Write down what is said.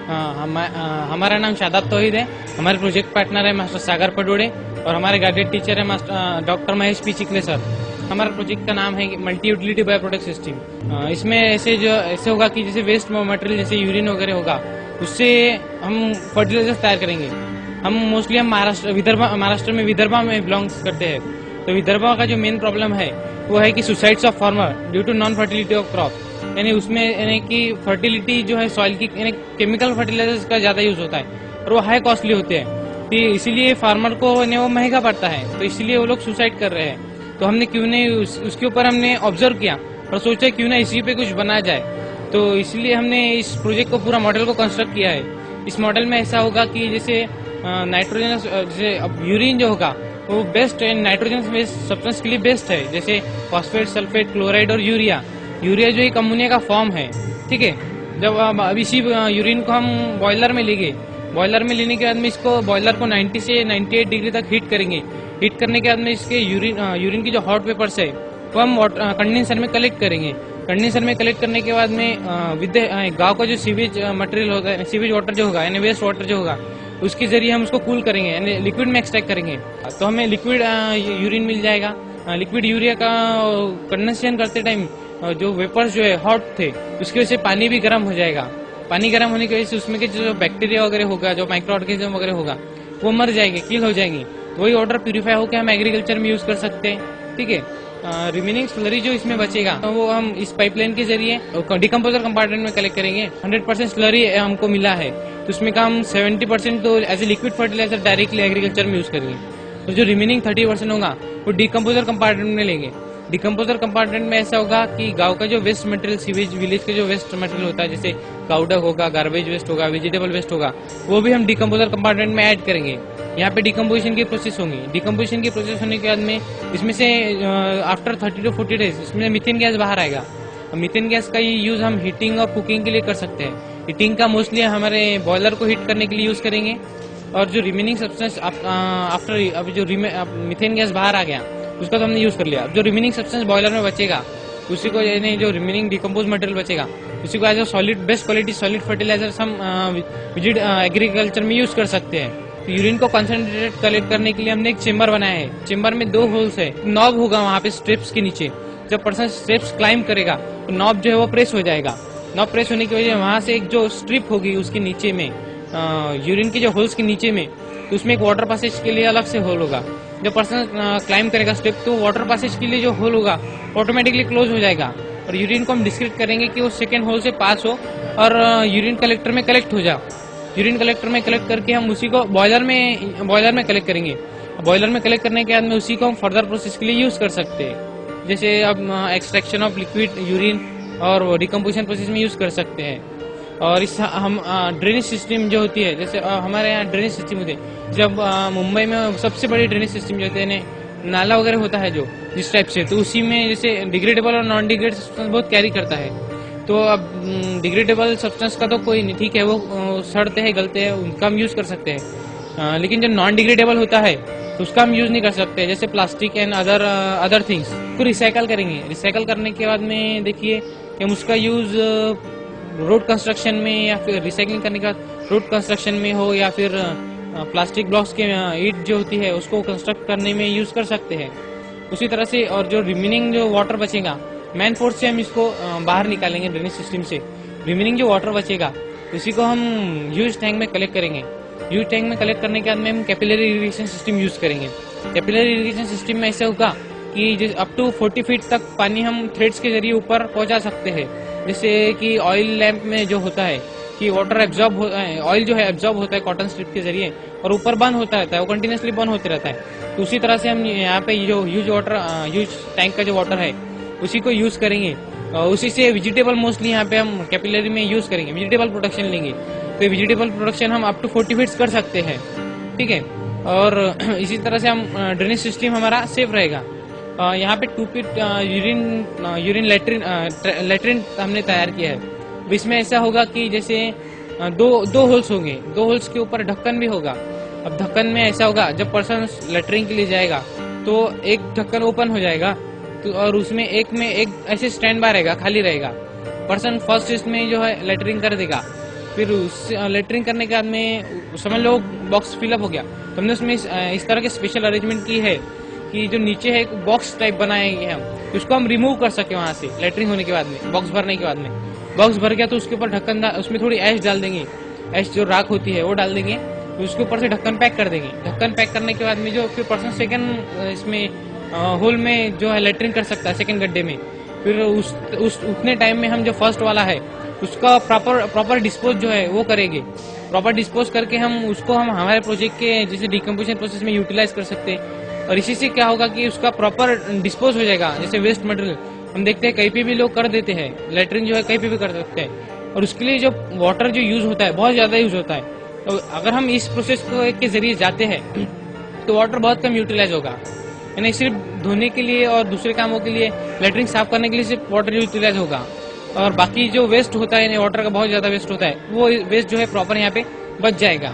हमारा नाम शादाब तौहीद है। हमारे प्रोजेक्ट पार्टनर है मास्टर सागर पडोड़े और हमारे गाइडेड टीचर है master doctor Mahesh P Chikhle sir. हमारा प्रोजेक्ट का नाम है multi utility bio product system. इसमें ऐसे होगा कि जैसे वेस्ट मटेरियल जैसे यूरिन वगैरह होगा उससे हम फर्टिलाइजर तैयार करेंगे। हम मोस्टली महाराष्ट्र में विदर्भा में बिलोंग्स करते हैं। तो विदर्भा का जो मेन प्रॉब्लम है वो है कि suicides of farmer due to non fertility of crop, यानी उसमें यानी कि फर्टिलिटी जो है सॉइल की यानी केमिकल फर्टिलाइजर्स का ज्यादा यूज होता है और वो हाई कॉस्टली होते हैं। तो इसीलिए फार्मर को वो महंगा पड़ता है, तो इसलिए वो लोग सुसाइड कर रहे हैं। तो हमने क्यों नहीं उसके ऊपर हमने ऑब्जर्व किया और सोचा क्यों ना इसी पे कुछ बनाया जाए। तो इसलिए हमने इस प्रोजेक्ट को पूरा मॉडल को कंस्ट्रक्ट किया है। इस मॉडल में ऐसा होगा कि जैसे नाइट्रोजन जैसे अब यूरिन जो होगा वो बेस्ट नाइट्रोजन सब्सटेंस के लिए बेस्ट है, जैसे फॉस्फेट, सल्फेट, क्लोराइड और यूरिया। यूरिया जो एक अमोनिया का फॉर्म है, ठीक है। जब अब इसी यूरिन को हम बॉयलर में लेंगे, बॉयलर में लेने के बाद में इसको बॉयलर को 90 से 98 डिग्री तक हीट करेंगे। हीट करने के बाद में इसके यूरिन की जो हॉट पेपर्स है वो हम कंडेंसर में कलेक्ट करेंगे। कंडेंसर में कलेक्ट करने के बाद में गांव का जो सीवेज मटेरियल होता है, सीवेज वाटर जो होगा यानी वेस्ट वाटर जो होगा उसके जरिए हम उसको कूल करेंगे यानी लिक्विड में एक्सट्रैक्ट करेंगे। तो हमें लिक्विड यूरिन मिल जाएगा। लिक्विड यूरिया का कंडेंसेशन करते टाइम जो वेपर्स जो है हॉट थे उसकी वजह से पानी भी गर्म हो जाएगा। पानी गर्म होने की वजह से उसमें के जो बैक्टीरिया वगैरह होगा, जो माइक्रो ऑर्गेनिज्म वगैरह होगा वो मर जाएंगे, किल हो जाएंगे। वही वाटर प्यूरिफाई होकर हम एग्रीकल्चर में यूज कर सकते हैं, ठीक है। रिमेनिंग स्लरी जो इसमें बचेगा तो वो हम इस पाइपलाइन के जरिए डिकम्पोजर कंपार्टमेंट में कलेक्ट करेंगे। 100% स्लरी हमको मिला है, तो उसमें का हम 70% तो as a liquid fertilizer directly agriculture में यूज करेंगे। तो जो रिमेनिंग 30% होगा वो डिकम्पोजर कंपार्टमेंट में लेंगे। डिकम्पोजर कंपार्टमेंट में ऐसा होगा कि गांव का जो वेस्ट मटेरियल, सीवेज विलेज के जो वेस्ट मटेरियल होता है जैसे काउडक होगा, गार्बेज वेस्ट होगा, वेजिटेबल वेस्ट होगा, वो भी हम डिकम्पोजर कंपार्टमेंट में ऐड करेंगे। यहाँ पे डिकम्पोजिशन की प्रोसेस होंगी। डिकम्पोजिशन की प्रोसेस होने के बाद में इसमें से आफ्टर 30 to 40 डेज इसमें मीथेन गैस बाहर आएगा। मीथेन गैस का यूज हम हीटिंग और कुकिंग के लिए कर सकते हैं। हीटिंग का मोस्टली हमारे बॉयलर को हीट करने के लिए यूज करेंगे। और जो रिमेनिंग सब्सटेंस आफ्टर अब जो मीथेन गैस बाहर आ गया उसका तो हमने यूज कर लिया। अब जो रिमेनिंग सब्सटेंस बॉयलर में बचेगा उसी को यानी जो रिमेनिंग डिकम्पोज मटेरियल बचेगा उसी को as a solid best quality solid fertilizer हम विजिट एग्रीकल्चर में यूज कर सकते हैं। तो यूरिन को कंसंट्रेटेड कलेक्ट करने के लिए हमने एक चेम्बर बनाया है। चेम्बर में 2 होल्स है, नॉब होगा वहाँ पे स्टेप्स के नीचे। जब पर्सन स्टेप्स क्लाइंब करेगा तो नॉब जो है वो प्रेस हो जाएगा। नॉब प्रेस होने की वजह वहाँ से एक जो स्ट्रिप होगी उसके नीचे में यूरिन के जो होल्स के नीचे में, तो उसमें एक वाटर पासेज के लिए अलग से होल होगा। जब पर्सन क्लाइंब करेगा स्टेप तो वाटर पासेज के लिए जो होल होगा ऑटोमेटिकली क्लोज हो जाएगा। और यूरिन को हम डिस्क्रिट करेंगे कि वो सेकेंड होल से पास हो और यूरिन कलेक्टर में कलेक्ट हो जाए। यूरिन कलेक्टर में कलेक्ट करके हम उसी को बॉयलर में कलेक्ट करेंगे। बॉयलर में कलेक्ट करने के बाद में उसी को हम फर्दर प्रोसेस के लिए यूज कर सकते हैं, जैसे अब एक्सट्रैक्शन ऑफ लिक्विड यूरिन और डिकम्पोजिशन प्रोसेस में यूज कर सकते हैं। और इस हम ड्रेनेज सिस्टम जो होती है, जैसे हमारे यहाँ ड्रेनेज सिस्टम होते हैं, जब मुंबई में सबसे बड़ी ड्रेनेज सिस्टम जो होते हैं नाला वगैरह होता है जो जिस टाइप से, तो उसी में जैसे डिग्रेडेबल और नॉन डिग्रेडेबल सब्सटेंस बहुत कैरी करता है। तो अब डिग्रेडेबल सब्सटेंस का तो कोई नहीं, ठीक है, वो सड़ते हैं गलते हैं उनका हम यूज कर सकते हैं। लेकिन जो नॉन डिग्रेडेबल होता है तो उसका हम यूज नहीं कर सकते, जैसे प्लास्टिक एंड अदर थिंग्स को रिसाइकल करेंगे। रिसाइकल करने के बाद में देखिए कि हम उसका यूज रोड कंस्ट्रक्शन में या फिर रिसाइकलिंग करने के बाद रोड कंस्ट्रक्शन में हो या फिर प्लास्टिक ब्लॉक्स के ईट जो होती है उसको कंस्ट्रक्ट करने में यूज कर सकते हैं। उसी तरह से और जो रिमेनिंग जो वाटर बचेगा मैन फोर्स से हम इसको बाहर निकालेंगे ड्रेनेज सिस्टम से। रिमेनिंग जो वाटर बचेगा उसी को हम ह्यूज टैंक में कलेक्ट करेंगे। ह्यूज टैंक में कलेक्ट करने के बाद में हम कैपिलरी इरिगेशन सिस्टम यूज करेंगे। कैपिलरी इरिगेशन सिस्टम में ऐसा होगा कि अप टू 40 फीट तक पानी हम थ्रेड्स के जरिए ऊपर पहुंचा सकते हैं। जैसे कि ऑयल लैंप में जो होता है कि वाटर एब्जॉर्ब ऑयल जो है एब्जॉर्ब होता है कॉटन स्ट्रिप के जरिए और ऊपर बर्न होता रहता है, वो कंटिन्यूसली बर्न होते रहता है। तो उसी तरह से हम यहाँ पे जो ह्यूज टैंक का जो वाटर है उसी को यूज करेंगे। उसी से वेजिटेबल मोस्टली यहाँ पे हम कैपिलरी में यूज करेंगे, वेजिटेबल प्रोडक्शन लेंगे। तो वेजिटेबल प्रोडक्शन हम अप टू 40 फीट कर सकते हैं, ठीक है। और इसी तरह से हम ड्रेनेज सिस्टम हमारा सेफ रहेगा। यहाँ पे 2 फीट यूरिन लेट्रिन हमने तैयार किया है। इसमें ऐसा होगा कि जैसे दो होल्स होंगे, 2 होल्स के ऊपर ढक्कन भी होगा। अब ढक्कन में ऐसा होगा जब पर्सन लेटरिन के लिए जाएगा तो एक ढक्कन ओपन हो जाएगा तो और उसमें एक ऐसे स्टैंड बाय रहेगा, खाली रहेगा। पर्सन फर्स्ट इसमें जो है लेटरिंग कर देगा फिर उस लेटरिंग करने के बाद में समझ लो बॉक्स फिलअप हो गया, तो हमने उसमें इस तरह के स्पेशल अरेंजमेंट की है कि जो नीचे है एक बॉक्स टाइप बनाएंगे हम, तो उसको हम रिमूव कर सके वहां से लेटरिंग होने के बाद में, बॉक्स भरने के बाद में। बॉक्स भर गया तो उसके ऊपर ढक्कन, उसमें थोड़ी ऐश डाल देंगे, ऐश जो राख होती है वो डाल देंगे, तो उसके ऊपर से ढक्कन पैक कर देंगे। ढक्कन पैक करने के बाद में जो फिर पर्सन सेकंड इसमें होल में जो है लेटरिंग कर सकता है सेकंड गड्ढे में, फिर उस उतने टाइम में हम जो फर्स्ट वाला है उसका प्रॉपर डिस्पोज जो है वो करेंगे। प्रॉपर डिस्पोज करके हम उसको हम हमारे प्रोजेक्ट के जैसे डिकम्पोजिशन प्रोसेस में यूटिलाइज कर सकते हैं। और इसी से क्या होगा कि उसका प्रॉपर डिस्पोज हो जाएगा। जैसे वेस्ट मटेरियल हम देखते हैं कहीं पे भी लोग कर देते हैं, लेटरिंग जो है कहीं पे भी कर सकते हैं, और उसके लिए जो वाटर जो यूज होता है बहुत ज्यादा यूज होता है। तो अगर हम इस प्रोसेस के जरिए जाते हैं तो वाटर बहुत कम यूटिलाइज होगा, यानी सिर्फ धोने के लिए और दूसरे कामों के लिए, लेटरिंग साफ करने के लिए सिर्फ वाटर यूटिलाइज होगा, और बाकी जो वेस्ट होता है यानी वाटर का बहुत ज्यादा वेस्ट होता है वो वेस्ट जो है प्रॉपर यहाँ पे बच जाएगा।